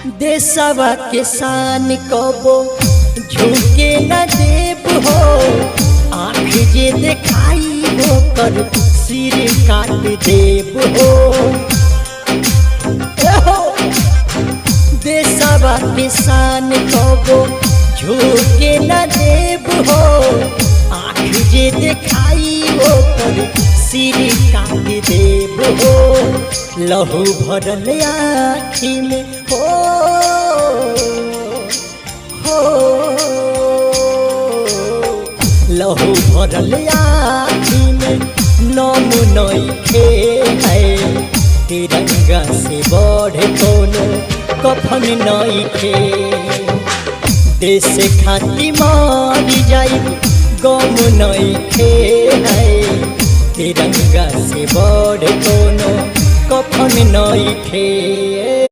देशवा के शान कबो झुके न देव हो, आँख जे देखाई हो कर सिर काट देव हो। देशवा के शान कबो झुके न देव हो, आँख जे देखाई हो कर सिर काट देव हो। लहू भरल आँखी में हो लहू भरल आँखी में नाम नइखे है, तिरंगा से बढ़ कोनो कफन नइखे। देश खातिर मर जाई गम नइखे है, तिरंगा से बढ़ कोनो कफन नइखे।